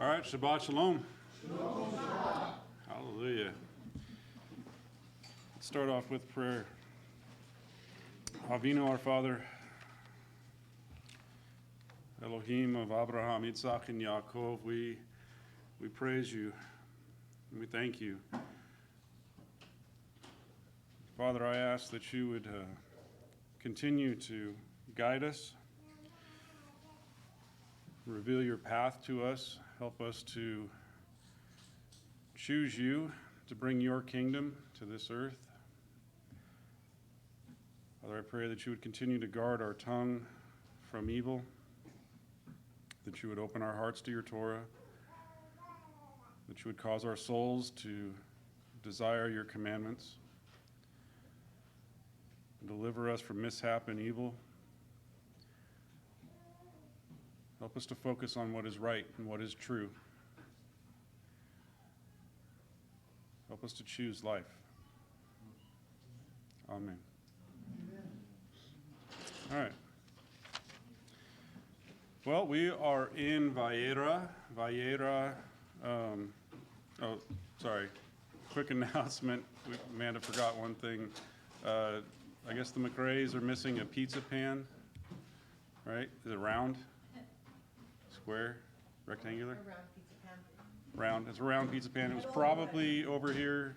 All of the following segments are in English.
All right, Shabbat Shalom. Shalom. Hallelujah. Let's start off with prayer. Avinu, our Father, Elohim of Abraham, Yitzhak, and Yaakov, we praise you and we thank you. Father, I ask that you would continue to guide us, reveal your path to us, help us to choose you to bring your kingdom to this earth. Father, I pray that you would continue to guard our tongue from evil, that you would open our hearts to your Torah, that you would cause our souls to desire your commandments, and deliver us from mishap and evil. Help us to focus on what is right and what is true. Help us to choose life. Amen. All right. Well, we are in Vayera. Quick announcement. Amanda forgot one thing. I guess the McRae's are missing a pizza pan, right? Is it round? Square? Rectangular? A round pizza pan. Round. It's a round pizza pan. It was probably over here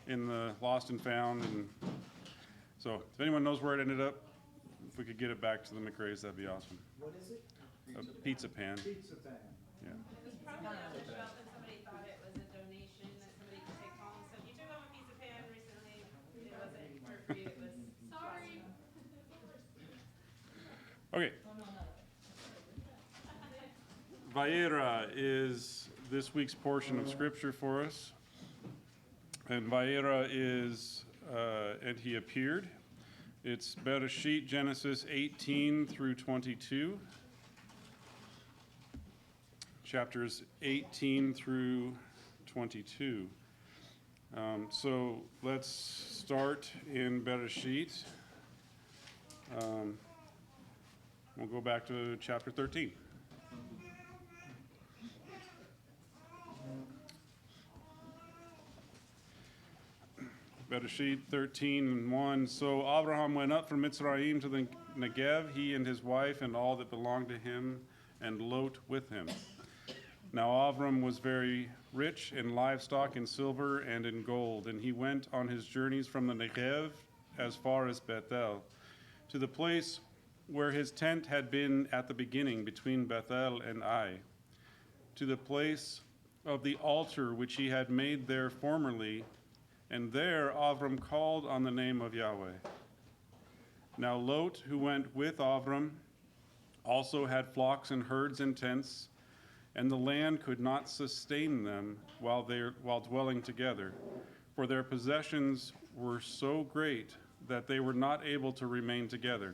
in the Lost and Found. And so if anyone knows where it ended up, if we could get it back to the McRae's, that'd be awesome. What is it? A pizza pan. Pizza pan. Yeah. It was probably on the shelf and somebody thought it was a donation that somebody could take home. So you took home a pizza pan recently. It wasn't for free, it was. Sorry. Okay. Vayera is this week's portion of scripture for us. And Vayera is, and he appeared. It's Bereshit, Genesis 18 through 22. Chapters 18 through 22. So let's start in Bereshit. We'll go back to chapter 13. Bereshit 13:1. So Abraham went up from Mitzrayim to the Negev, he and his wife and all that belonged to him, and Lot with him. Now Avram was very rich in livestock, in silver, and in gold, and he went on his journeys from the Negev as far as Bethel, to the place where his tent had been at the beginning, between Bethel and Ai, to the place of the altar which he had made there formerly, and there Avram called on the name of Yahweh. Now Lot, who went with Avram, also had flocks and herds and tents, and the land could not sustain them while dwelling together, for their possessions were so great that they were not able to remain together.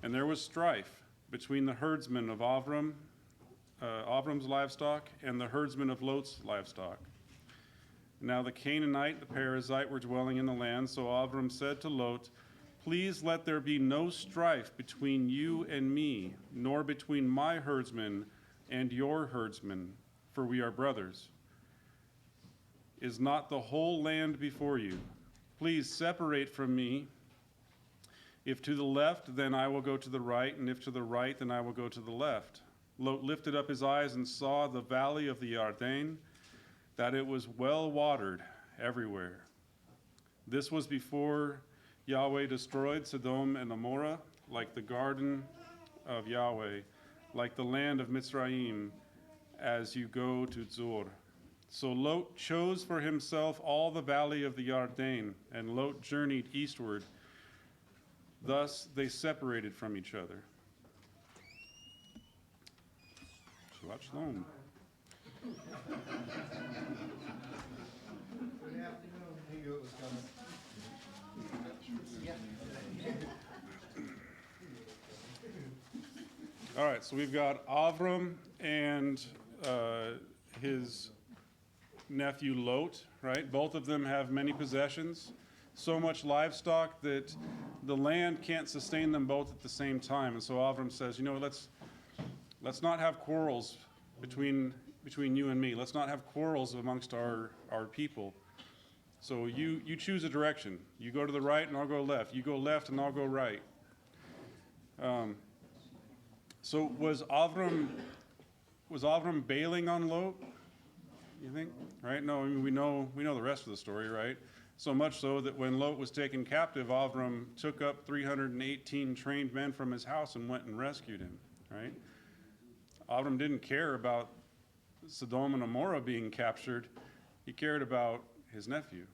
And there was strife between the herdsmen of Avram's livestock and the herdsmen of Lot's livestock. Now the Canaanite, the Perizzite, were dwelling in the land, so Avram said to Lot, "Please let there be no strife between you and me, nor between my herdsmen and your herdsmen, for we are brothers. Is not the whole land before you? Please separate from me. If to the left, then I will go to the right, and if to the right, then I will go to the left." Lot lifted up his eyes and saw the valley of the Yarden, that it was well watered everywhere. This was before Yahweh destroyed Sodom and Gomorrah, like the garden of Yahweh, like the land of Mitzrayim, as you go to Zor. So Lot chose for himself all the valley of the Yarden, and Lot journeyed eastward. Thus they separated from each other. Shabbat Shalom. Good afternoon. I knew it was coming. All right, so we've got Avram and his nephew Lot, right? Both of them have many possessions, so much livestock that the land can't sustain them both at the same time. And so Avram says, let's not have quarrels between between you and me. Let's not have quarrels amongst our people. So you choose a direction. You go to the right and I'll go left. You go left and I'll go right. So was Avram bailing on Lot? You think? Right? No, I mean, we know the rest of the story, right? So much so that when Lot was taken captive, Avram took up 318 trained men from his house and went and rescued him, right? Avram didn't care about Sodom and Gomorrah being captured. He cared about his nephew.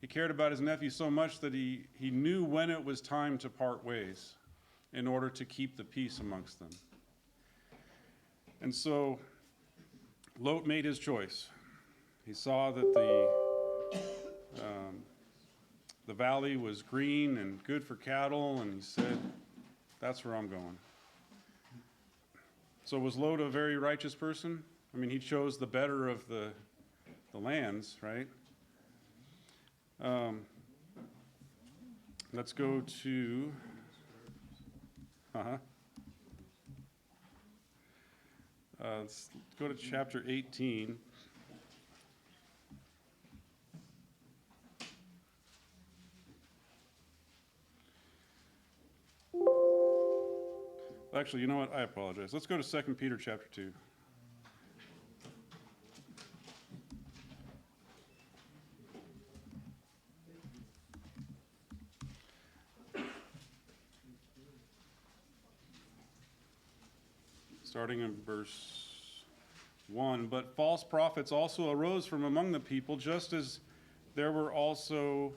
He cared about his nephew so much that he knew when it was time to part ways in order to keep the peace amongst them. And so Lot made his choice. He saw that the valley was green and good for cattle, and he said, that's where I'm going. So was Lot a very righteous person? I mean, he chose the better of the lands, right? Let's go to, let's go to chapter 18. Actually, you know what? I apologize. Let's go to 2 Peter chapter 2. Starting in verse 1. But false prophets also arose from among the people, just as there will also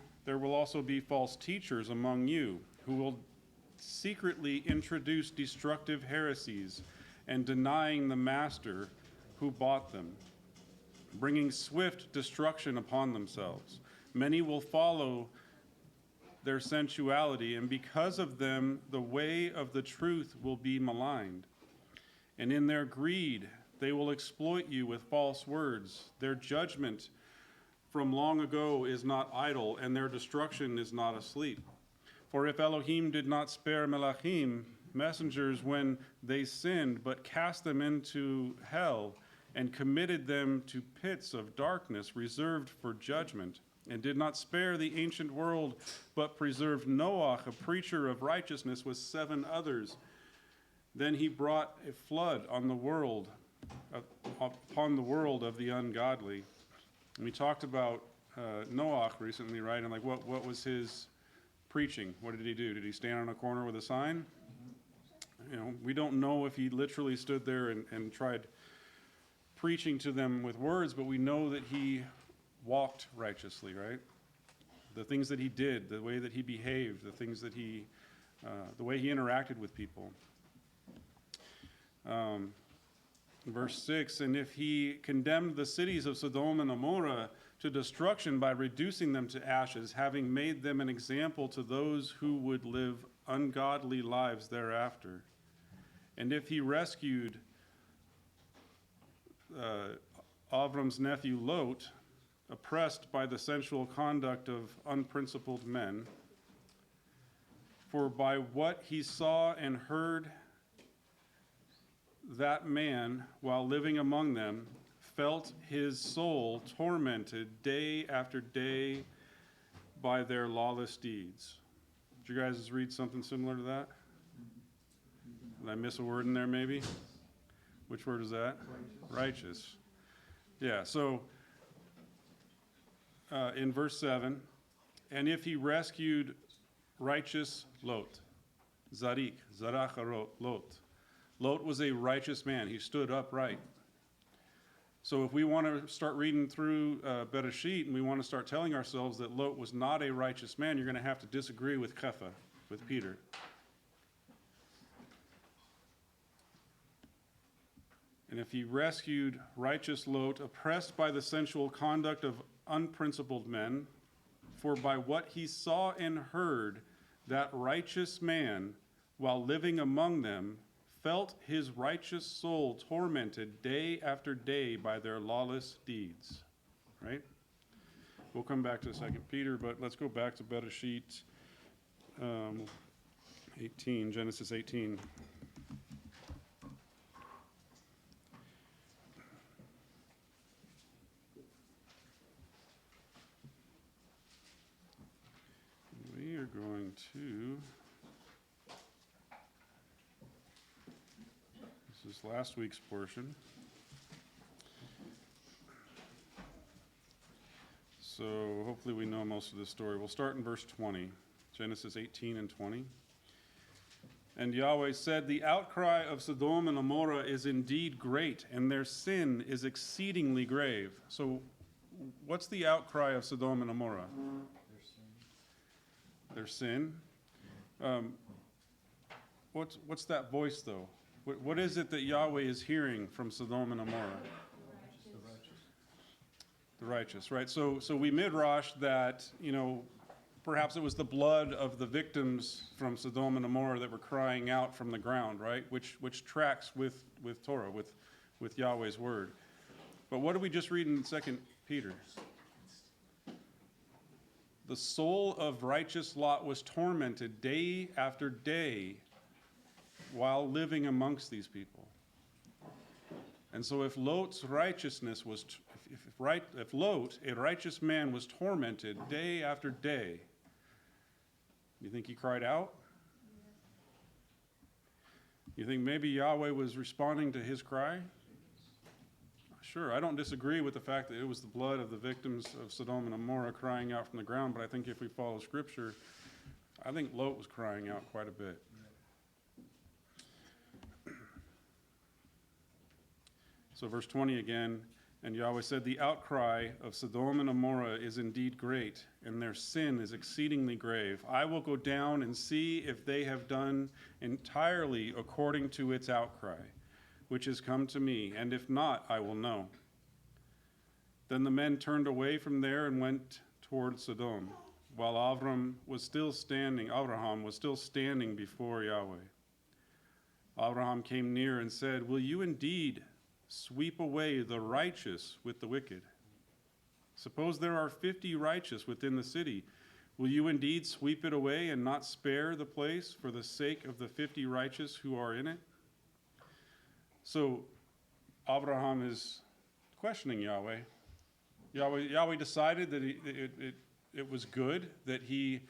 be false teachers among you, who will secretly introduce destructive heresies and denying the master who bought them, bringing swift destruction upon themselves. Many will follow their sensuality, and because of them, the way of the truth will be maligned. And in their greed, they will exploit you with false words. Their judgment from long ago is not idle, and their destruction is not asleep. For if Elohim did not spare Melachim, messengers, when they sinned, but cast them into hell and committed them to pits of darkness reserved for judgment, and did not spare the ancient world, but preserved Noah, a preacher of righteousness, with 7 others, then he brought a flood on the world, upon the world of the ungodly. And we talked about Noah recently, right? And like, what was his preaching? What did he do? Did he stand on a corner with a sign? You know, we don't know if he literally stood there and tried preaching to them with words, but we know that he walked righteously, right? The things that he did, the way that he behaved, the things that the way he interacted with people. Verse 6, and if he condemned the cities of Sodom and Gomorrah to destruction by reducing them to ashes, having made them an example to those who would live ungodly lives thereafter. And if he rescued Avram's nephew Lot, oppressed by the sensual conduct of unprincipled men, for by what he saw and heard, that man, while living among them, felt his soul tormented day after day by their lawless deeds. Did you guys read something similar to that? Did I miss a word in there maybe? Which word is that? Righteous. Yeah, so in verse 7, and if he rescued righteous Lot, Zarach Lot. Lot was a righteous man. He stood upright. So if we want to start reading through Bereshit and we want to start telling ourselves that Lot was not a righteous man, you're going to have to disagree with Kepha, with Peter. And if he rescued righteous Lot, oppressed by the sensual conduct of unprincipled men, for by what he saw and heard, that righteous man, while living among them, felt his righteous soul tormented day after day by their lawless deeds. Right? We'll come back to 2 Peter, but let's go back to Bereshit 18, Genesis 18. just last week's portion. So hopefully we know most of this story. We'll start in verse 20, Genesis 18 and 20. And Yahweh said, the outcry of Sodom and Gomorrah is indeed great, and their sin is exceedingly grave. So what's the outcry of Sodom and Gomorrah? Their sin. What's that voice, though? What is it that Yahweh is hearing from Sodom and Gomorrah? The righteous, right? So we midrash that, perhaps it was the blood of the victims from Sodom and Gomorrah that were crying out from the ground, right? Which tracks with Torah, with Yahweh's word. But what did we just read in 2 Peter? The soul of righteous Lot was tormented day after day while living amongst these people. And so if Lot's righteousness was, if Lot, a righteous man, was tormented day after day, you think he cried out? You think maybe Yahweh was responding to his cry? Sure, I don't disagree with the fact that it was the blood of the victims of Sodom and Gomorrah crying out from the ground, but I think if we follow Scripture, I think Lot was crying out quite a bit. So verse 20 again, and Yahweh said, the outcry of Sodom and Gomorrah is indeed great, and their sin is exceedingly grave. I will go down and see if they have done entirely according to its outcry, which has come to me, and if not, I will know. Then the men turned away from there and went toward Sodom, while Abraham was still standing before Yahweh. Abraham came near and said, will you indeed sweep away the righteous with the wicked? Suppose there are 50 righteous within the city. Will you indeed sweep it away and not spare the place for the sake of the 50 righteous who are in it? So Abraham is questioning Yahweh. Yahweh decided that it was good that he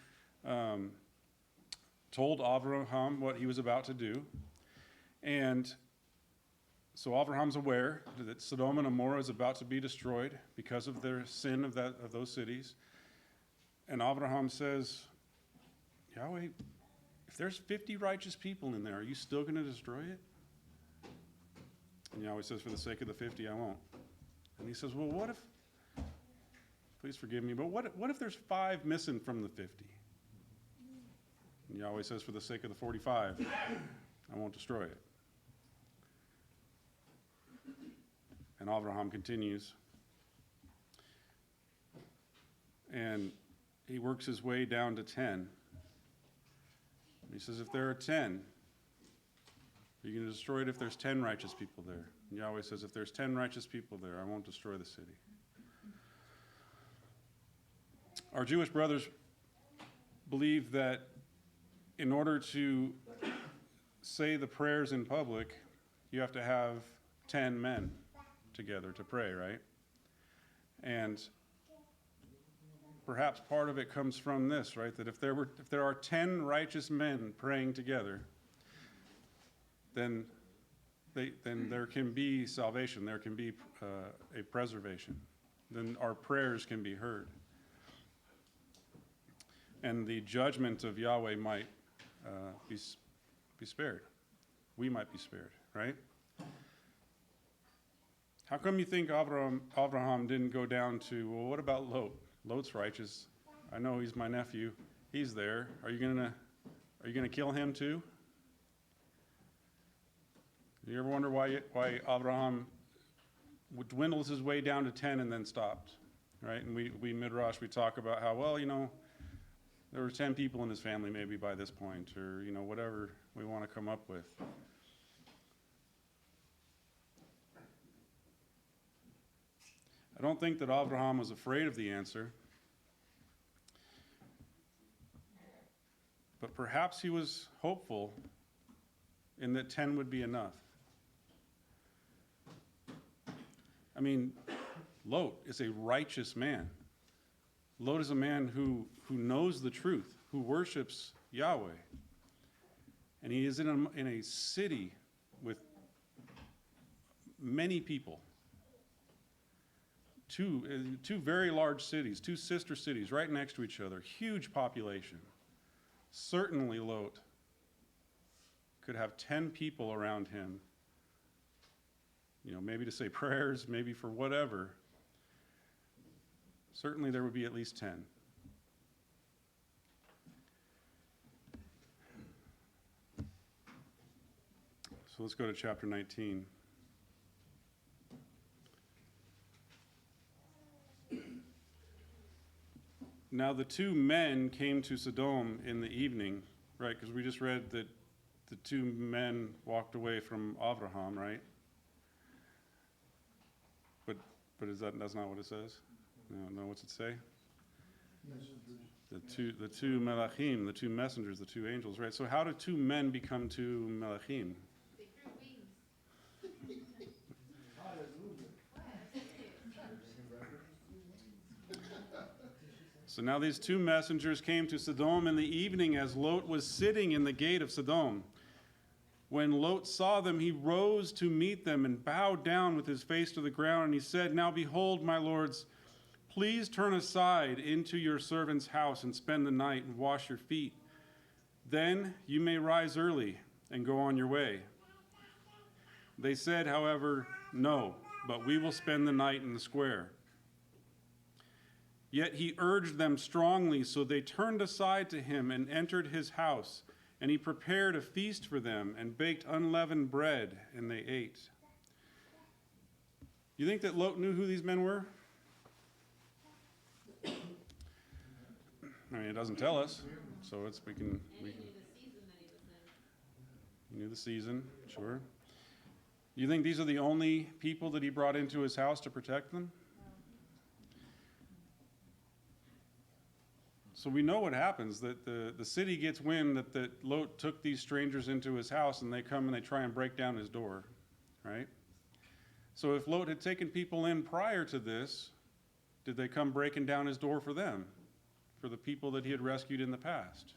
told Abraham what he was about to do. And so Abraham's aware that Sodom and Gomorrah is about to be destroyed because of their sin of those cities. And Abraham says, Yahweh, if there's 50 righteous people in there, are you still going to destroy it? And Yahweh says, for the sake of the 50, I won't. And he says, well, what if, please forgive me, but what if there's 5 missing from the 50? And Yahweh says, for the sake of the 45, I won't destroy it. And Abraham continues. And he works his way down to 10. And he says, if there are 10, are you going to destroy it if there's 10 righteous people there? And Yahweh says, if there's 10 righteous people there, I won't destroy the city. Our Jewish brothers believe that in order to say the prayers in public, you have to have 10 men together to pray, right? And perhaps part of it comes from this, right? That if there are 10 righteous men praying together, then there can be salvation, there can be a preservation. Then our prayers can be heard. And the judgment of Yahweh might be spared. We might be spared, right? How come you think Abraham didn't go down to, well, what about Lot? Lot's righteous. I know he's my nephew. He's there. Are you gonna kill him too? Do you ever wonder why Abraham dwindles his way down to 10 and then stopped, right? And we midrash, we talk about how, well, there were 10 people in his family maybe by this point, or, whatever we want to come up with. I don't think that Abraham was afraid of the answer, but perhaps he was hopeful in that 10 would be enough. I mean, Lot is a righteous man. Lot is a man who knows the truth, who worships Yahweh. And he is in a city with many people. Two very large cities, two sister cities right next to each other, huge population. Certainly Lot could have 10 people around him, maybe to say prayers, maybe for whatever. Certainly there would be at least 10. So let's go to chapter 19. Now the two men came to Sodom in the evening, right? Because we just read that the two men walked away from Abraham, right? But that's not what it says? No, what's it say? The two melachim, the two messengers, the two angels, right? So how do two men become two melachim? They grew wings. So now these two messengers came to Sodom in the evening as Lot was sitting in the gate of Sodom. When Lot saw them, he rose to meet them and bowed down with his face to the ground. And he said, "Now behold, my lords, please turn aside into your servant's house and spend the night and wash your feet. Then you may rise early and go on your way." They said, however, "No, but we will spend the night in the square." Yet he urged them strongly, so they turned aside to him and entered his house. And he prepared a feast for them and baked unleavened bread, and they ate. You think that Lot knew who these men were? I mean, it doesn't tell us, so we can. And he knew the season that he was in. He knew the season, sure. You think these are the only people that he brought into his house to protect them? So we know what happens, that the city gets wind that Lot took these strangers into his house, and they come and they try and break down his door, right? So if Lot had taken people in prior to this, did they come breaking down his door for them, for the people that he had rescued in the past?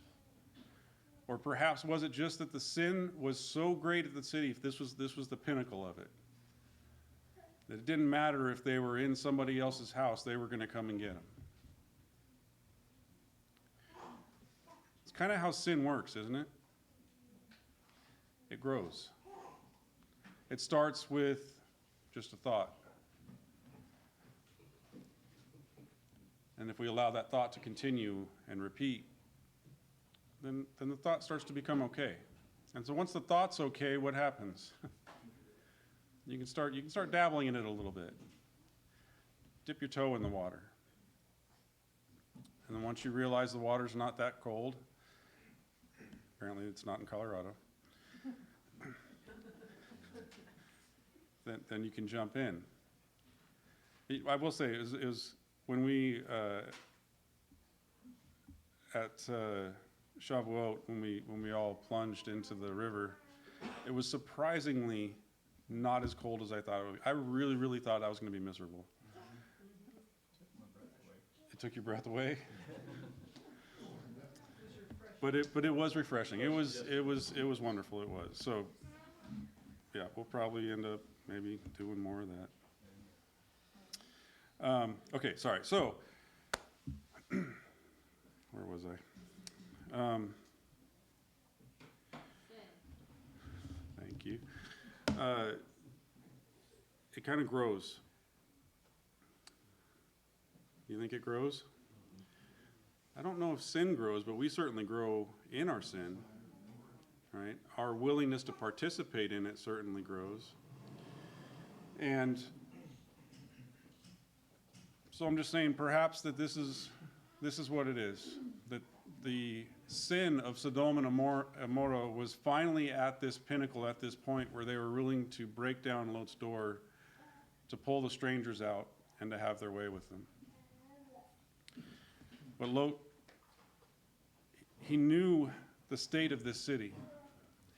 Or perhaps was it just that the sin was so great at the city, if this was the pinnacle of it, that it didn't matter if they were in somebody else's house, they were going to come and get them? It's kind of how sin works, isn't it? It grows. It starts with just a thought. And if we allow that thought to continue and repeat, then the thought starts to become okay. And so once the thought's okay, what happens? You can start dabbling in it a little bit. Dip your toe in the water. And then once you realize the water's not that cold, apparently it's not in Colorado, then you can jump in. I will say, it was when we, at YHWH, when we all plunged into the river, it was surprisingly not as cold as I thought it would be. I really, really thought I was going to be miserable. It took your breath away? But it was refreshing. It was wonderful. It was. So yeah, we'll probably end up maybe doing more of that. Okay, sorry. So where was I? Thank you. It kind of grows. You think it grows? I don't know if sin grows, but we certainly grow in our sin, right? Our willingness to participate in it certainly grows. And so I'm just saying, perhaps that this is what it is, that the sin of Sodom and Amorah was finally at this pinnacle, at this point where they were willing to break down Lot's door, to pull the strangers out, and to have their way with them. But Lot, he knew the state of this city.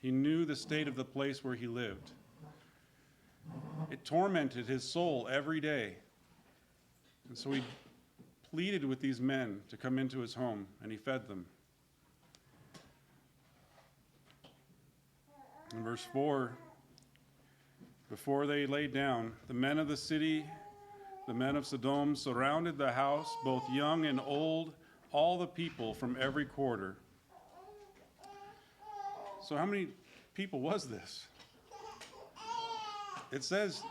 He knew the state of the place where he lived. It tormented his soul every day. And so he pleaded with these men to come into his home, and he fed them. In verse 4, Before they lay down, the men of the city, the men of Sodom, surrounded the house, both young and old, all the people from every quarter. So how many people was this? It says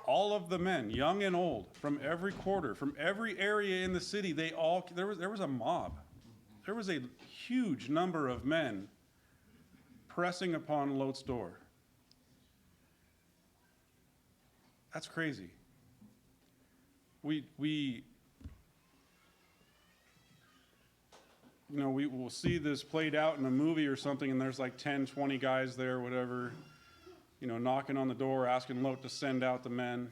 all of the men, young and old, from every quarter, from every area in the city, there was a mob. There was a huge number of men pressing upon Lot's door. That's crazy. We will see this played out in a movie or something, and there's like 10, 20 guys there, whatever, knocking on the door, asking Lot to send out the men.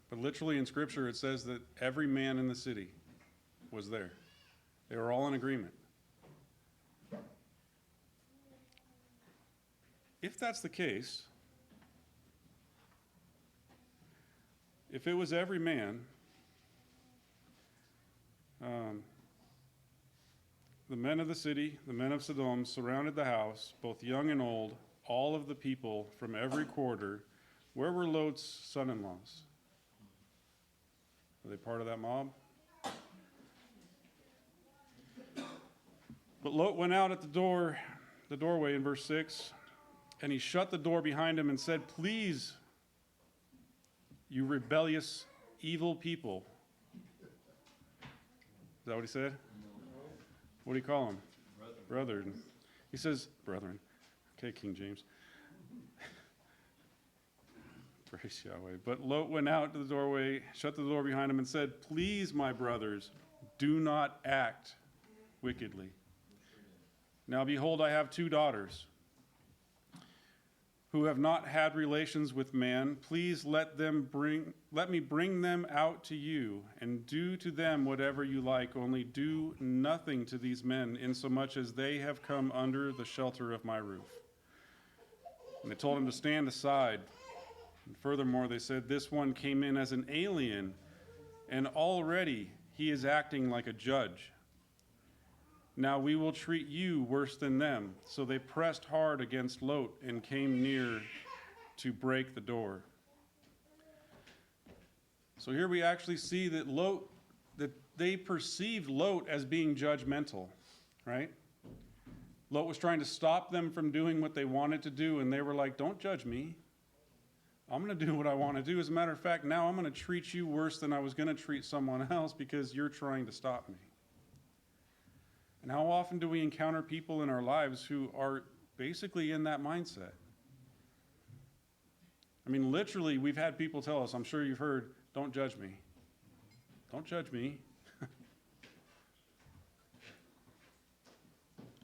But literally in Scripture, it says that every man in the city was there. They were all in agreement. If that's the case, if it was every man, the men of the city, the men of Sodom, surrounded the house, both young and old, all of the people from every quarter. Where were Lot's son-in-laws? Were they part of that mob? But Lot went out at the doorway in verse 6, and he shut the door behind him and said, "Please, you rebellious, evil people." Is that what he said? What do you call them? Brethren. He says, brethren. Okay, King James. Praise Yahweh. But Lot went out to the doorway, shut the door behind him, and said, "Please, my brothers, do not act wickedly. Now behold, I have 2 daughters who have not had relations with man. Please let me bring them out to you, and do to them whatever you like, only do nothing to these men, insomuch as they have come under the shelter of my roof." And they told him to stand aside. And furthermore, they said, "This one came in as an alien, and already he is acting like a judge. Now we will treat you worse than them." So they pressed hard against Lot and came near to break the door. So here we actually see that they perceived Lot as being judgmental, right? Lot was trying to stop them from doing what they wanted to do, and they were like, "Don't judge me. I'm going to do what I want to do. As a matter of fact, now I'm going to treat you worse than I was going to treat someone else because you're trying to stop me." And how often do we encounter people in our lives who are basically in that mindset? I mean, literally, we've had people tell us, I'm sure you've heard, "Don't judge me. Don't judge me."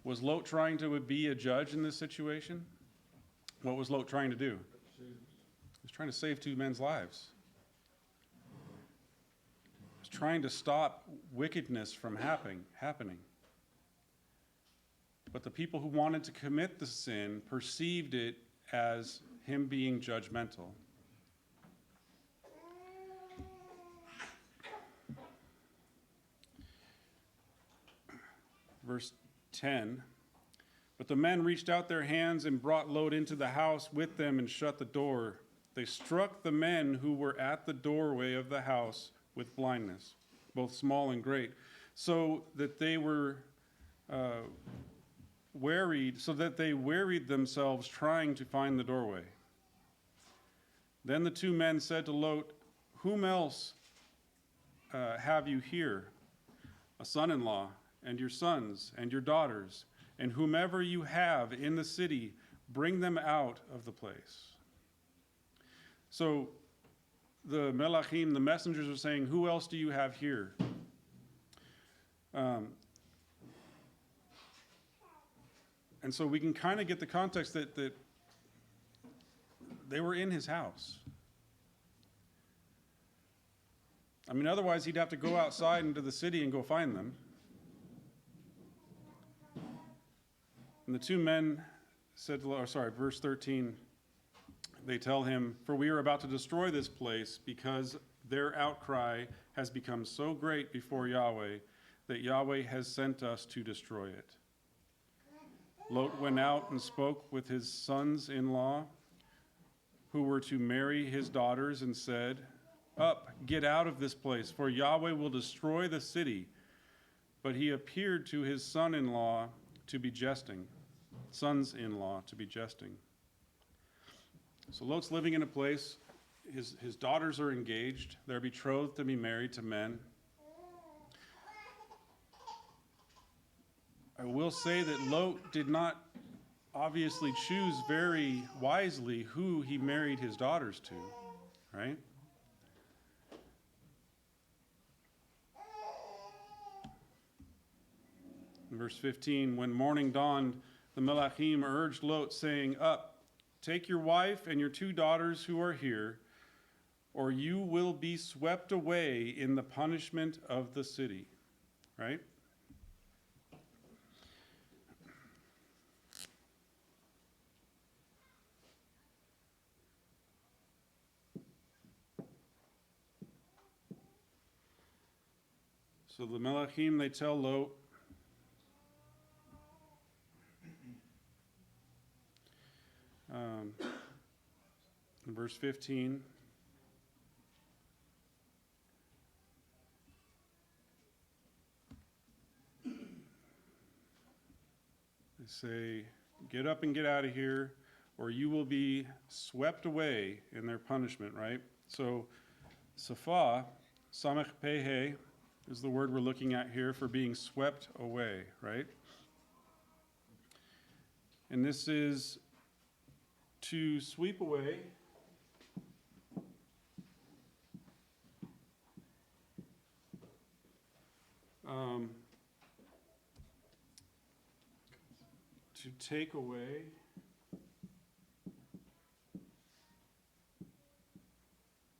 Was Lot trying to be a judge in this situation? What was Lot trying to do? He was trying to save 2 men's lives. He was trying to stop wickedness from happening. But the people who wanted to commit the sin perceived it as him being judgmental. Verse 10, "But the men reached out their hands and brought Lot into the house with them and shut the door. They struck the men who were at the doorway of the house with blindness, both small and great, so that they wearied themselves trying to find the doorway. Then the 2 men said to Lot, 'Whom else have you here? A son-in-law, and your sons, and your daughters, and whomever you have in the city, bring them out of the place.'" So the Melachim, the messengers, are saying, "Who else do you have here?" And so we can kind of get the context that they were in his house. I mean, otherwise he'd have to go outside into the city and go find them. And the 2 men said, verse 13, they tell him, "For we are about to destroy this place because their outcry has become so great before Yahweh that Yahweh has sent us to destroy it." Lot went out and spoke with his sons-in-law, who were to marry his daughters and said, "Up, get out of this place, for Yahweh will destroy the city." But he appeared to his son-in-law to be jesting. Sons-in-law to be jesting. So Lot's living in a place, his daughters are engaged, they're betrothed to be married to men. I will say that Lot did not obviously choose very wisely who he married his daughters to, right? In verse 15, when morning dawned, the Melachim urged Lot, saying, "Up, take your wife and your 2 daughters who are here, or you will be swept away in the punishment of the city." Right? So the Melachim, they tell Lot, in verse 15, they say, "Get up and get out of here, or you will be swept away in their punishment," right? So, Safa, Samech Pehe, is the word we're looking at here for being swept away, right? And this is to sweep away. To take away.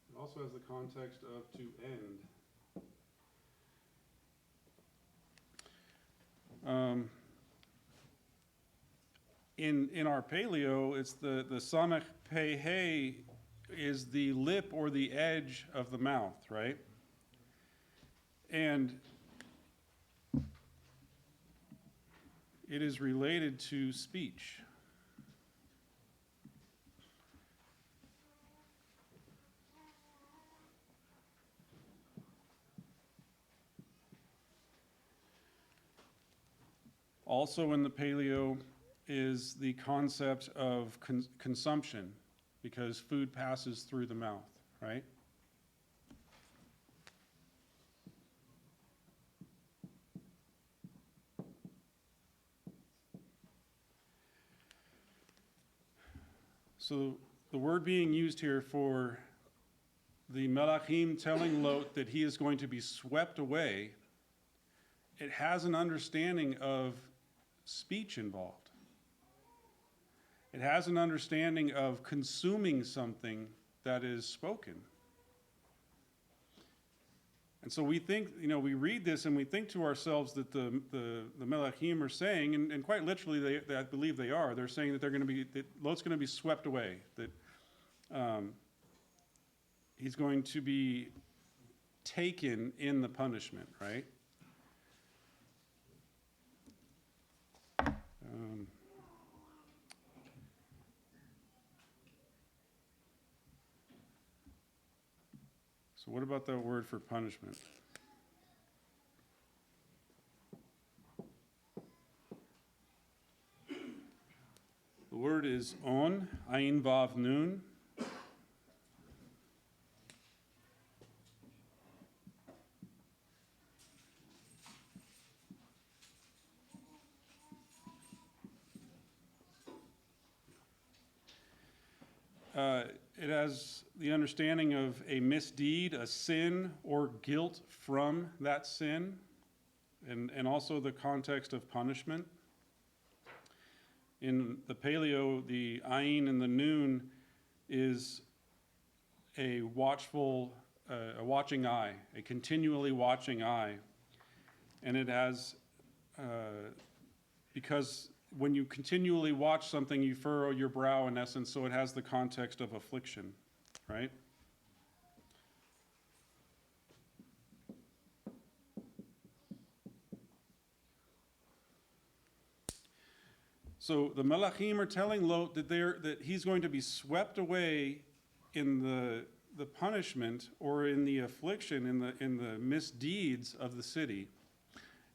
It also has the context of to end. In our paleo, it's the samech pehe is the lip or the edge of the mouth, right? And it is related to speech. Also in the paleo is the concept of consumption, because food passes through the mouth, right? So the word being used here for the Melachim telling Lot that he is going to be swept away, it has an understanding of speech involved. It has an understanding of consuming something that is spoken. And so we think, we read this and we think to ourselves that the Melachim are saying, and quite literally I believe they are, they're saying that that Lot's going to be swept away, that he's going to be taken in the punishment, right? So what about that word for punishment? The word is on, ayin vav nun. It has the understanding of a misdeed, a sin, or guilt from that sin, and also the context of punishment. In the paleo, the ayin and the nun is a watching eye, a continually watching eye. And it has, because when you continually watch something, you furrow your brow in essence, so it has the context of affliction, right? So the Melachim are telling Lot that he's going to be swept away in the punishment or in the affliction, in the misdeeds of the city.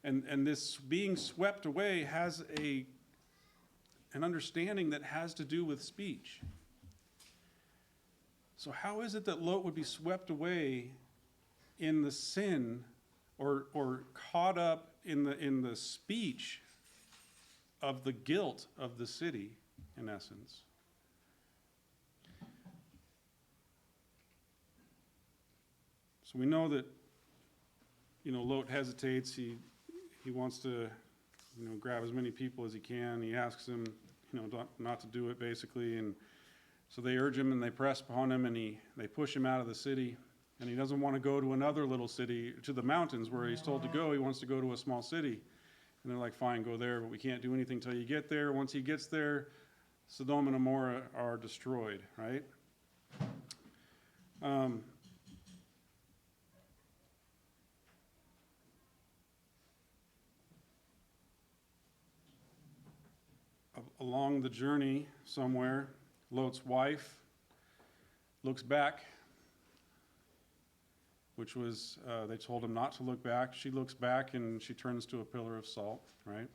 And this being swept away has an understanding that has to do with speech. So how is it that Lot would be swept away in the sin or caught up in the speech of the guilt of the city, in essence? So we know that, Lot hesitates. He wants to, grab as many people as he can. He asks them, not to do it, basically. And so they urge him and they press upon him and they push him out of the city. And he doesn't want to go to another little city, to the mountains where he's told to go. He wants to go to a small city. And they're like, fine, go there, but we can't do anything until you get there. Once he gets there, Sodom and Gomorrah are destroyed, right? Along the journey somewhere, Lot's wife looks back, which was, they told him not to look back. She looks back and she turns to a pillar of salt, right?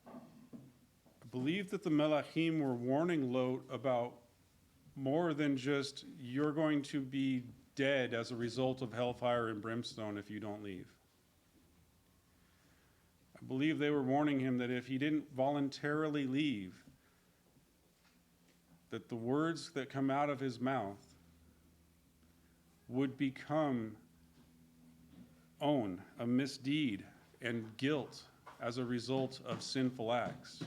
I believe that the Melachim were warning Lot about more than just, you're going to be dead as a result of hellfire and brimstone if you don't leave. I believe they were warning him that if he didn't voluntarily leave, that the words that come out of his mouth would become a misdeed and guilt as a result of sinful acts.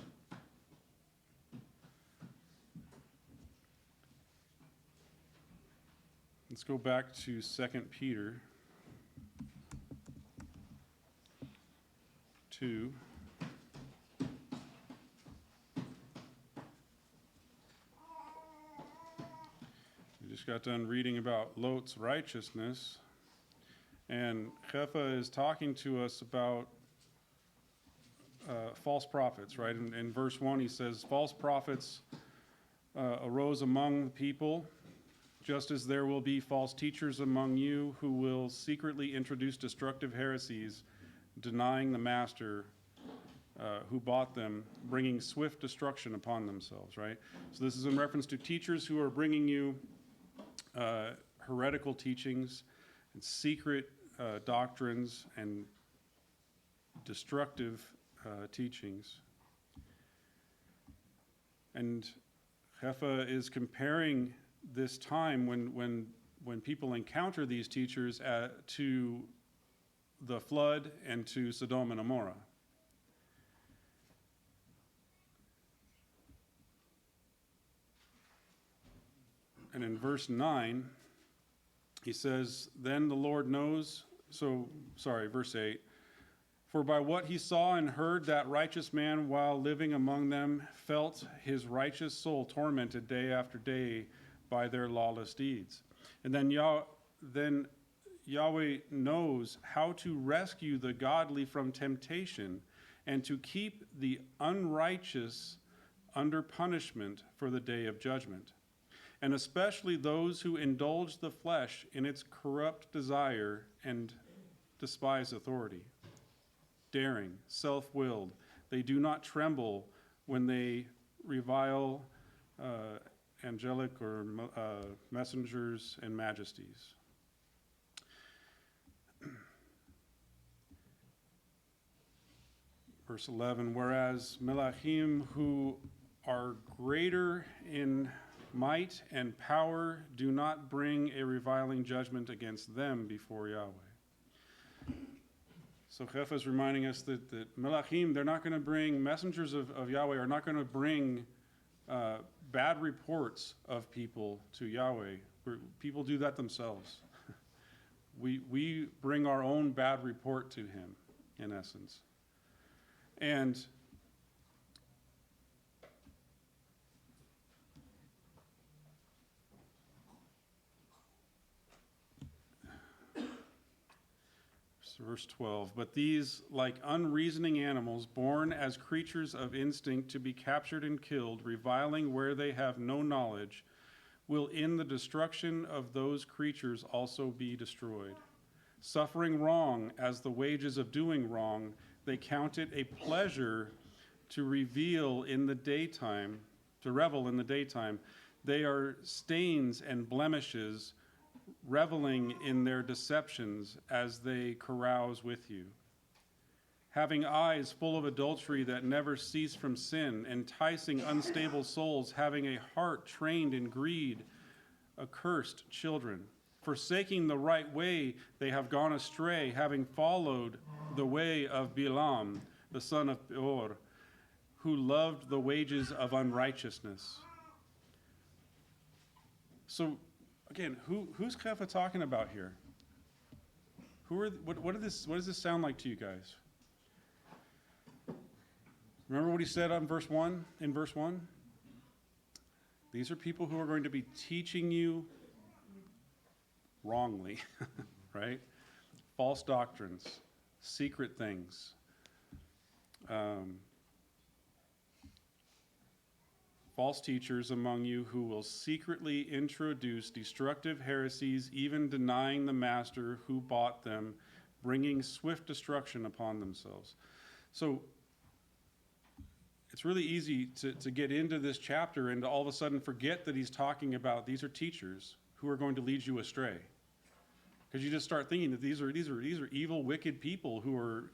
Let's go back to 2 Peter 2. We just got done reading about Lot's righteousness, and Chefa is talking to us about false prophets, right? In verse 1 he says, false prophets arose among the people, just as there will be false teachers among you who will secretly introduce destructive heresies, denying the master who bought them, bringing swift destruction upon themselves, right? So this is in reference to teachers who are bringing you heretical teachings and secret doctrines and destructive teachings. And Chefa is comparing this time when people encounter these teachers to the flood and to Sodom and Gomorrah. And in verse 9, he says, then the Lord knows, verse 8, for by what he saw and heard, that righteous man, while living among them, felt his righteous soul tormented day after day by their lawless deeds. And then Yahweh knows how to rescue the godly from temptation and to keep the unrighteous under punishment for the day of judgment, and especially those who indulge the flesh in its corrupt desire and despise authority. Daring, self-willed, they do not tremble when they revile angelic or messengers and majesties. Verse 11, whereas Melachim who are greater in might and power do not bring a reviling judgment against them before Yahweh. So Chefa is reminding us that Melachim, they're not going to bring, messengers of Yahweh are not going to bring bad reports of people to Yahweh. People do that themselves. We bring our own bad report to him, in essence. And verse 12. But these, like unreasoning animals, born as creatures of instinct to be captured and killed, reviling where they have no knowledge, will in the destruction of those creatures also be destroyed. Suffering wrong as the wages of doing wrong, they count it a pleasure to revel in the daytime. They are stains and blemishes, reveling in their deceptions as they carouse with you. Having eyes full of adultery that never cease from sin, enticing unstable souls, having a heart trained in greed, accursed children. Forsaking the right way, they have gone astray, having followed the way of Balaam, the son of Beor, who loved the wages of unrighteousness. So, again, who's Kepha talking about here? What does this sound like to you guys? Remember what he said in verse 1? These are people who are going to be teaching you wrongly, right? False doctrines, secret things. False teachers among you who will secretly introduce destructive heresies, even denying the master who bought them, bringing swift destruction upon themselves. So it's really easy to get into this chapter and to all of a sudden forget that he's talking about these are teachers who are going to lead you astray. Because you just start thinking that these are evil, wicked people who are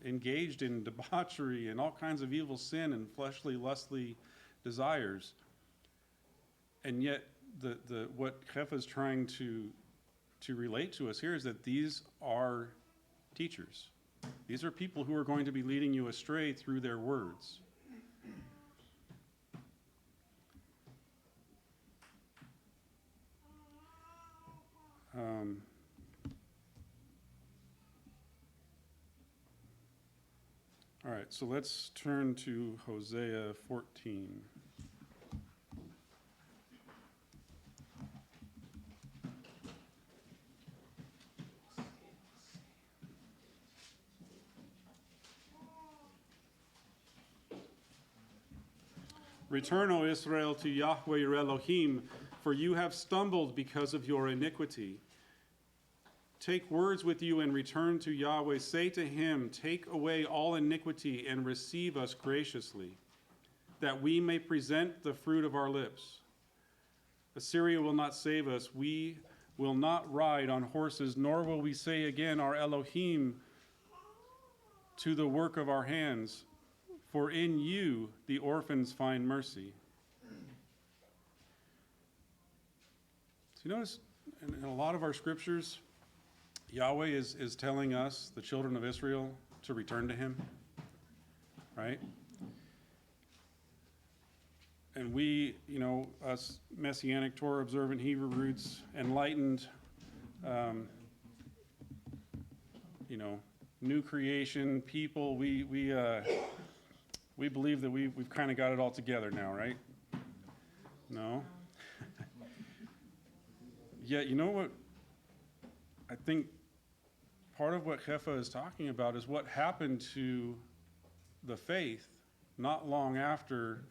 engaged in debauchery and all kinds of evil sin and fleshly, lustly desires. And yet, what Kepha is trying to relate to us here is that these are teachers. These are people who are going to be leading you astray through their words. All right, so let's turn to Hosea 14. Return, O Israel, to Yahweh your Elohim, for you have stumbled because of your iniquity. Take words with you and return to Yahweh. Say to him, take away all iniquity and receive us graciously, that we may present the fruit of our lips. Assyria will not save us. We will not ride on horses, nor will we say again, our Elohim, to the work of our hands. For in you the orphans find mercy. So you notice in a lot of our scriptures, Yahweh is telling us, the children of Israel, to return to him, right? And we, us Messianic Torah observant Hebrew roots, enlightened, new creation people, we believe that we've kind of got it all together now, right? No? Yet, you know what? I think part of what Kepha is talking about is what happened to the faith not long after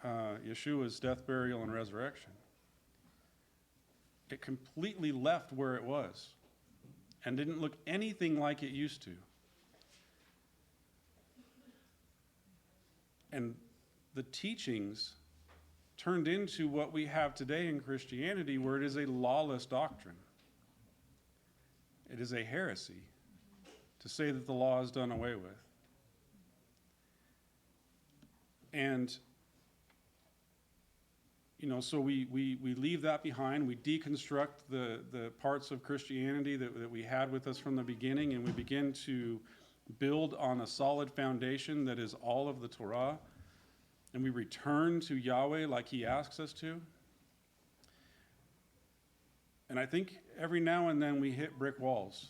Yeshua's death, burial, and resurrection. It completely left where it was and didn't look anything like it used to. And the teachings turned into what we have today in Christianity, where it is a lawless doctrine. It is a heresy to say that the law is done away with. And, so we leave that behind. We deconstruct the parts of Christianity that we had with us from the beginning, and we begin to build on a solid foundation that is all of the Torah, and we return to Yahweh like he asks us to. And I think every now and then we hit brick walls,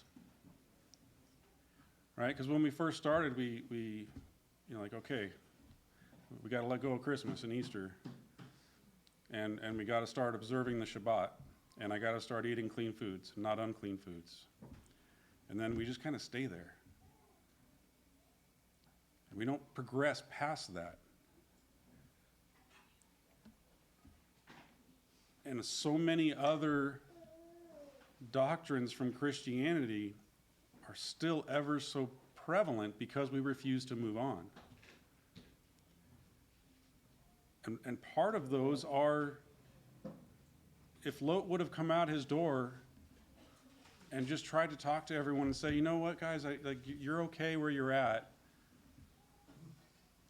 right? Because when we first started, we okay, we got to let go of Christmas and Easter, and we got to start observing the Shabbat, and I got to start eating clean foods, not unclean foods. And then we just kind of stay there. And we don't progress past that. And so many other doctrines from Christianity are still ever so prevalent because we refuse to move on. And part of those are, if Lot would have come out his door and just tried to talk to everyone and say, you know what, guys, you're okay where you're at.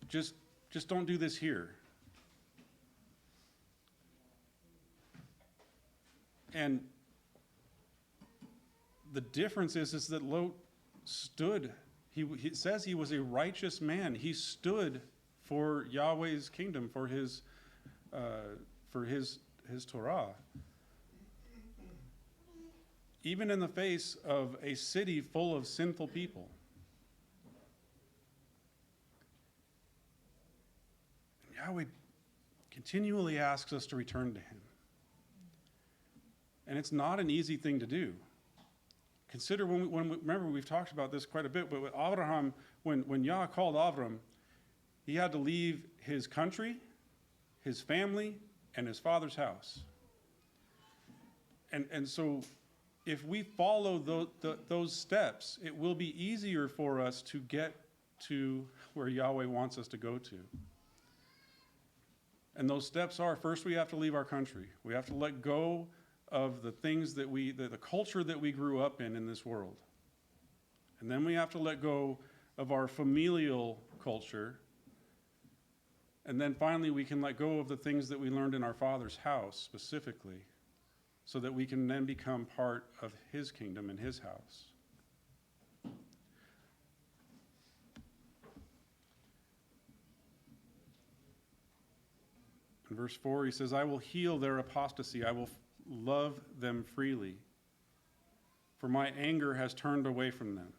Just don't do this here. And the difference is that Lot stood. He says he was a righteous man. He stood for Yahweh's kingdom, for his Torah. Even in the face of a city full of sinful people. Yahweh continually asks us to return to him. And it's not an easy thing to do. Consider remember we've talked about this quite a bit, but with Abraham, when Yah called Avram, he had to leave his country, his family, and his father's house. And so if we follow those steps, it will be easier for us to get to where Yahweh wants us to go to. And those steps are, first we have to leave our country. We have to let go of the things that the culture that we grew up in this world. And then we have to let go of our familial culture. And then finally we can let go of the things that we learned in our Father's house specifically, so that we can then become part of his kingdom and his house. In verse 4, he says, I will heal their apostasy. I will love them freely, for my anger has turned away from them.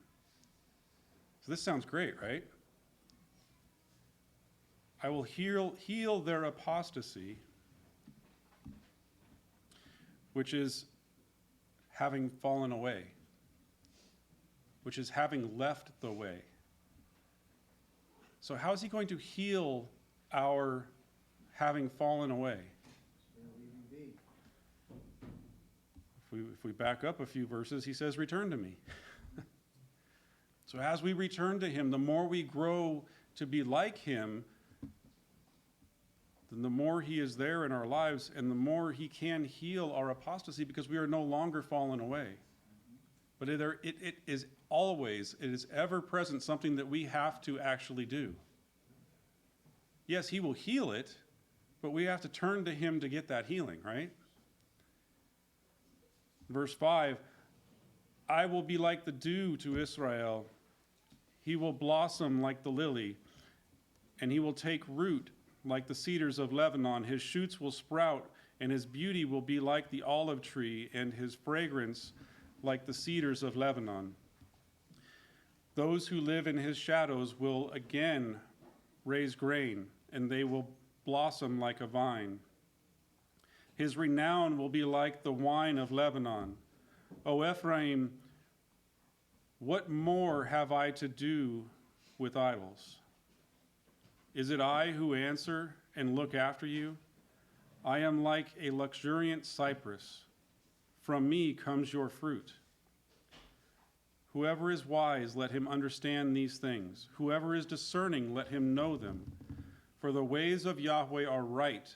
So this sounds great, right? I will heal their apostasy, which is having fallen away, which is having left the way. So how is he going to heal our having fallen away? If we back up a few verses, he says, return to me. So as we return to him, the more we grow to be like him, then the more he is there in our lives, and the more he can heal our apostasy, because we are no longer fallen away. But it is always, it is ever present, something that we have to actually do. Yes, he will heal it, but we have to turn to him to get that healing, right? Verse 5, I will be like the dew to Israel. He will blossom like the lily, and he will take root like the cedars of Lebanon. His shoots will sprout, and his beauty will be like the olive tree, and his fragrance like the cedars of Lebanon. Those who live in his shadows will again raise grain, and they will blossom like a vine. His renown will be like the wine of Lebanon. O Ephraim, what more have I to do with idols? Is it I who answer and look after you? I am like a luxuriant cypress. From me comes your fruit. Whoever is wise, let him understand these things. Whoever is discerning, let him know them. For the ways of Yahweh are right,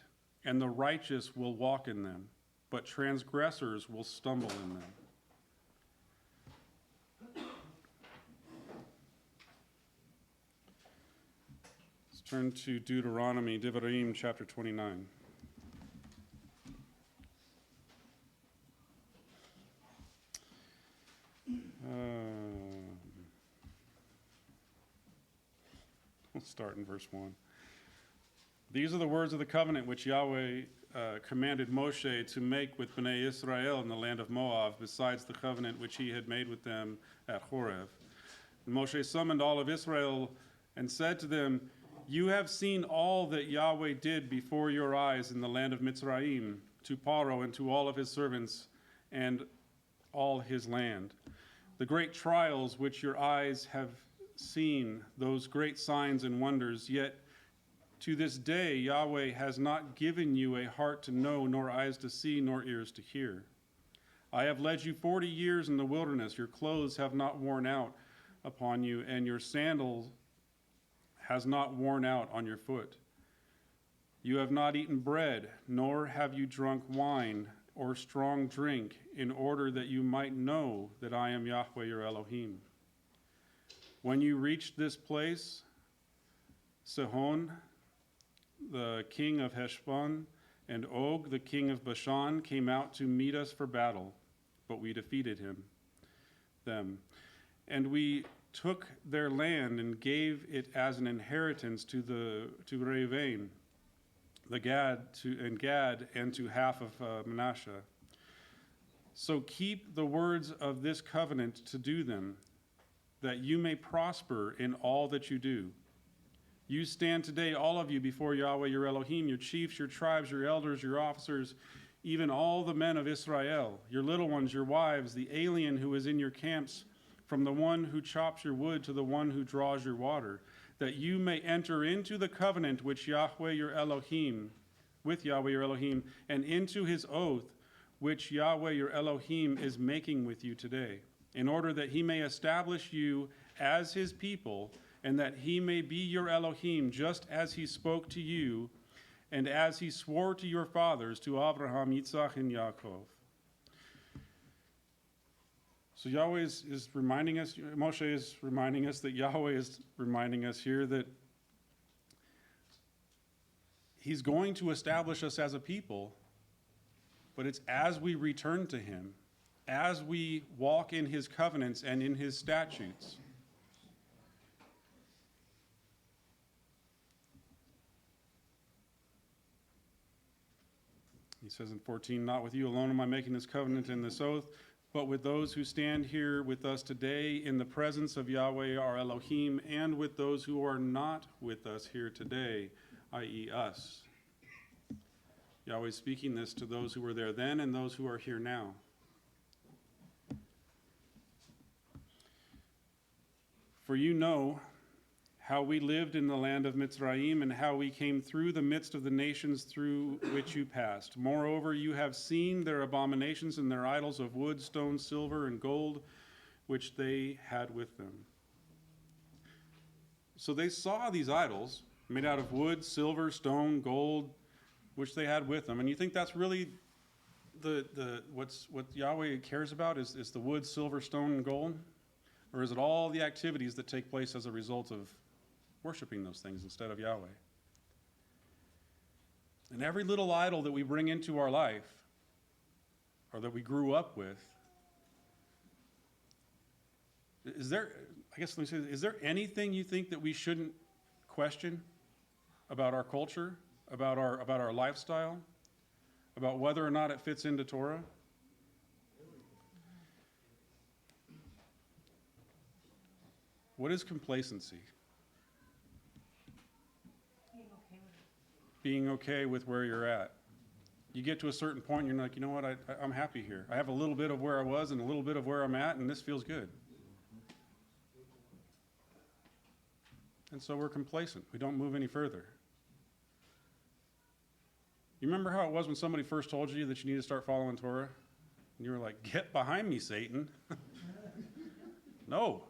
and the righteous will walk in them, but transgressors will stumble in them. Let's turn to Deuteronomy, Devarim, chapter 29. We'll start in verse 1. These are the words of the covenant which Yahweh commanded Moshe to make with Bnei Israel in the land of Moab, besides the covenant which he had made with them at Horeb. And Moshe summoned all of Israel and said to them, you have seen all that Yahweh did before your eyes in the land of Mitzrayim, to Paro and to all of his servants and all his land. the great trials which your eyes have seen, those great signs and wonders, yet to this day Yahweh has not given you a heart to know, nor eyes to see, nor ears to hear. I have led you 40 years in the wilderness. Your clothes have not worn out upon you, and your sandal has not worn out on your foot. You have not eaten bread, nor have you drunk wine or strong drink, in order that you might know that I am Yahweh your Elohim. When you reached this place, Sihon, the king of Heshbon, and Og, the king of Bashan, came out to meet us for battle, but we defeated them. And we took their land and gave it as an inheritance to Reuven, Gad, and to half of Manasseh. So keep the words of this covenant to do them, that you may prosper in all that you do. You stand today, all of you, before Yahweh your Elohim, your chiefs, your tribes, your elders, your officers, even all the men of Israel, your little ones, your wives, the alien who is in your camps, from the one who chops your wood to the one who draws your water, that you may enter into the covenant which Yahweh your Elohim, with Yahweh your Elohim, and into his oath which Yahweh your Elohim is making with you today, in order that he may establish you as his people, and that he may be your Elohim, just as he spoke to you, and as he swore to your fathers, to Abraham, Yitzhak, and Yaakov. So Yahweh is reminding us, Moshe is reminding us that Yahweh is reminding us here that he's going to establish us as a people, but it's as we return to him, as we walk in his covenants and in his statutes. He says in 14, not with you alone am I making this covenant and this oath, but with those who stand here with us today in the presence of Yahweh our Elohim, and with those who are not with us here today, i.e. us. Yahweh is speaking this to those who were there then and those who are here now. For you know how we lived in the land of Mitzrayim, and how we came through the midst of the nations through which you passed. Moreover, you have seen their abominations and their idols of wood, stone, silver, and gold, which they had with them. So they saw these idols made out of wood, silver, stone, gold, which they had with them. And you think that's really what Yahweh cares about is the wood, silver, stone, and gold? Or is it all the activities that take place as a result of worshiping those things instead of Yahweh? And every little idol that we bring into our life, or that we grew up with, is there anything you think that we shouldn't question about our culture, about our lifestyle, about whether or not it fits into Torah? What is complacency? Being okay with where you're at. You get to a certain point and you're like, you know what, I'm happy here. I have a little bit of where I was and a little bit of where I'm at, and this feels good. And so we're complacent. We don't move any further. You remember how it was when somebody first told you that you need to start following Torah? And you were like, get behind me, Satan. No.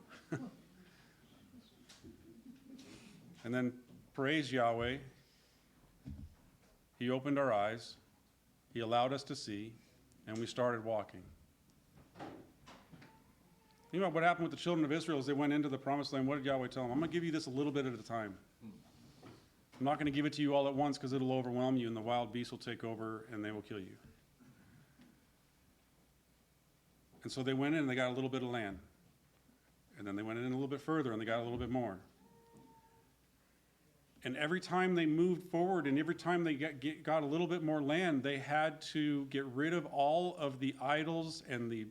And then praise Yahweh. He opened our eyes. He allowed us to see, and we started walking. You know what happened with the children of Israel as they went into the promised land? What did Yahweh tell them? I'm going to give you this a little bit at a time. I'm not going to give it to you all at once because it'll overwhelm you and the wild beasts will take over and they will kill you. And so they went in and they got a little bit of land. And then they went in a little bit further and they got a little bit more. And every time they moved forward and every time they got a little bit more land, they had to get rid of all of the idols and the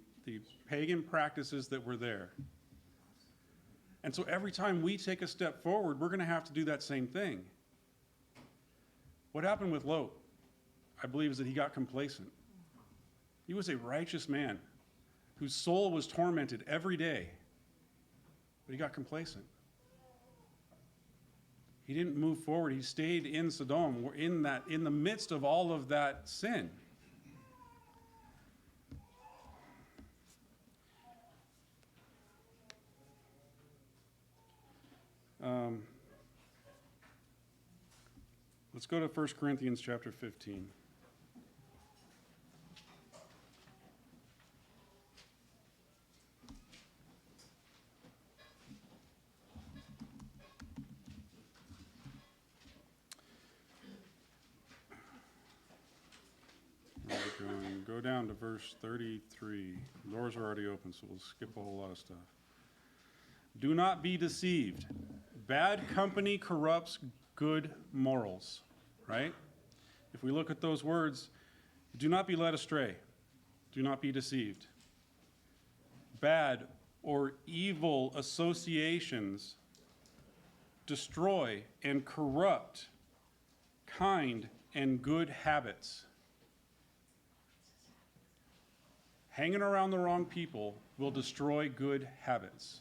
pagan practices that were there. And so every time we take a step forward, we're going to have to do that same thing. What happened with Lot, I believe, is that he got complacent. He was a righteous man. whose soul was tormented every day, but he got complacent. He didn't move forward. He stayed in Sodom, in the midst of all of that sin. Let's go to 1 Corinthians chapter 15. Go down to verse 33. Doors are already open, so we'll skip a whole lot of stuff. Do not be deceived. Bad company corrupts good morals, right? If we look at those words, do not be led astray. Do not be deceived. Bad or evil associations destroy and corrupt kind and good habits. Hanging around the wrong people will destroy good habits,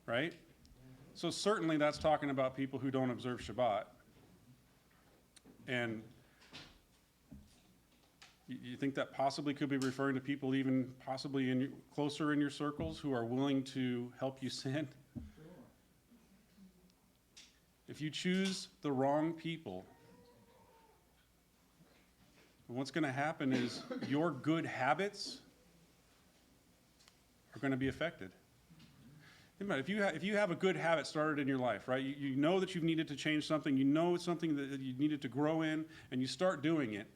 right? So certainly that's talking about people who don't observe Shabbat. And you think that possibly could be referring to people even possibly closer in your circles who are willing to help you sin? If you choose the wrong people, what's going to happen is your good habits are going to be affected. Think about it. If you have a good habit started in your life, right? You know that you've needed to change something. You know it's something that you needed to grow in, and you start doing it.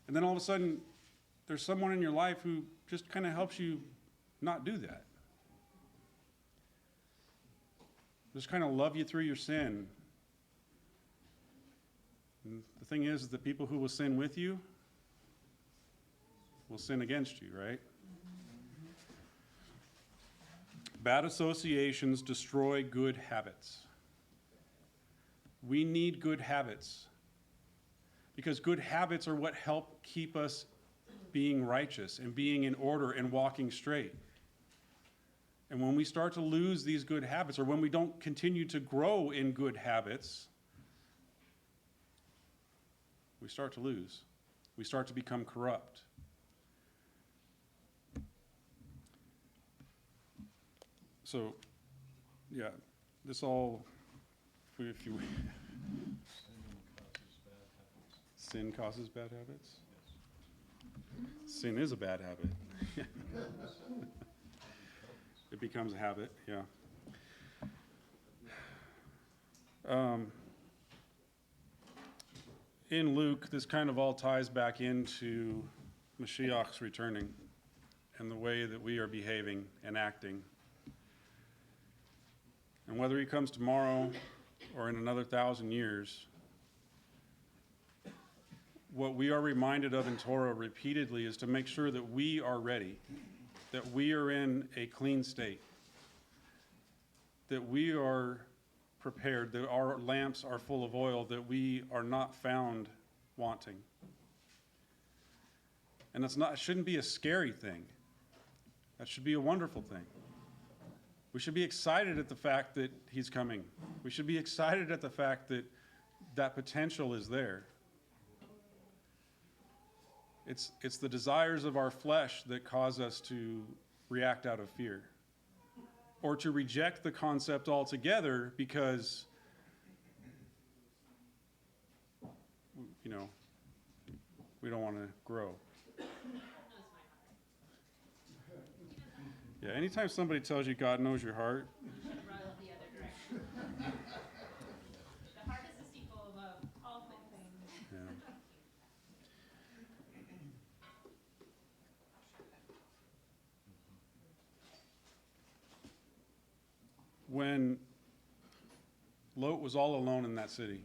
And then all of a sudden, there's someone in your life who just kind of helps you not do that. Just kind of love you through your sin. And the thing is that people who will sin with you will sin against you, right? Bad associations destroy good habits. We need good habits because good habits are what help keep us being righteous and being in order and walking straight. And when we start to lose these good habits, or when we don't continue to grow in good habits, we start to lose. We start to become corrupt. So, yeah, this all, if you sin causes bad habits? Sin is a bad habit. It becomes a habit, yeah. In Luke, this kind of all ties back into Mashiach's returning and the way that we are behaving and acting. And whether he comes tomorrow or in another 1,000 years, what we are reminded of in Torah repeatedly is to make sure that we are ready, that we are in a clean state, that we are prepared, that our lamps are full of oil, that we are not found wanting. And it shouldn't be a scary thing. That should be a wonderful thing. We should be excited at the fact that he's coming. We should be excited at the fact that that potential is there. It's the desires of our flesh that cause us to react out of fear, or to reject the concept altogether because, we don't want to grow. Yeah, anytime somebody tells you God knows your heart, Run the other direction. The heart is deceitful above all things. yeah. When Lot was all alone in that city,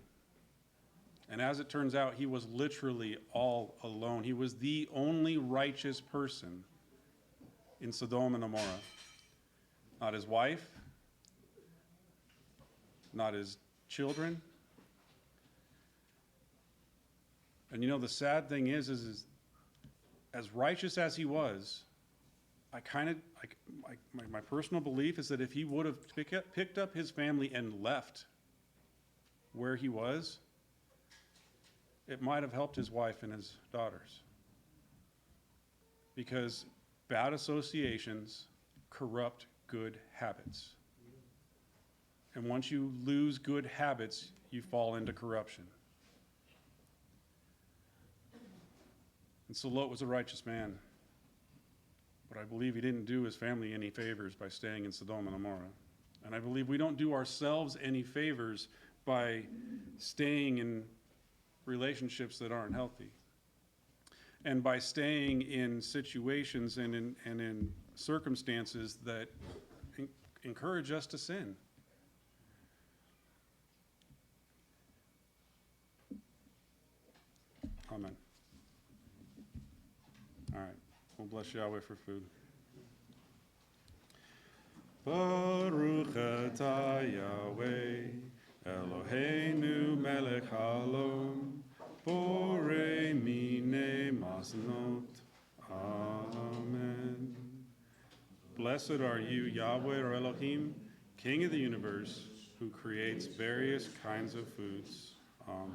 and as it turns out, he was literally all alone. He was the only righteous person in Sodom and Gomorrah. Not his wife, not his children. And the sad thing is as righteous as he was, my personal belief is that if he would have picked up his family and left where he was, it might have helped his wife and his daughters. Because bad associations corrupt good habits. And once you lose good habits, you fall into corruption. And so Lot was a righteous man. But I believe he didn't do his family any favors by staying in Sodom and Gomorrah. And I believe we don't do ourselves any favors by staying in relationships that aren't healthy. And by staying in situations and in circumstances that encourage us to sin. Amen. All right. We'll bless Yahweh for food. Baruch atah Yahweh, Eloheinu melech haolam, borei minei masnot. Amen. Blessed are you, Yahweh or Elohim, King of the universe, who creates various kinds of foods. Amen.